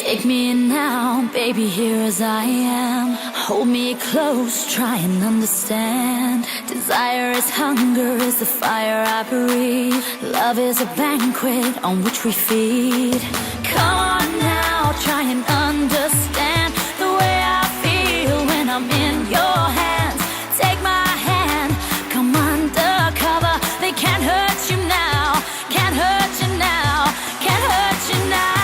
Take me in now, baby, here as I am. Hold me close, try and understand. Desire is hunger, is the fire I breathe. Love is a banquet on which we feed. Come on now, try and understand the way I feel when I'm in your hands. Take my hand, come undercover. They can't hurt you now, can't hurt you now, can't hurt you now.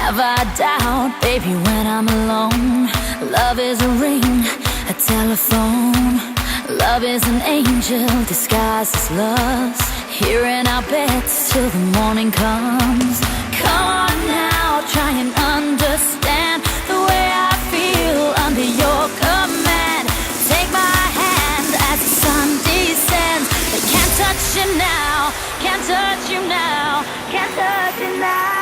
Have I doubt, baby, when I'm alone? Love is a ring, a telephone. Love is an angel disguised as lust. Here in our beds till the morning comes. Come on now, try and understand the way I feel under your command. Take my hand as the sun descends. They can't touch you now, can't touch you now, can't touch you now.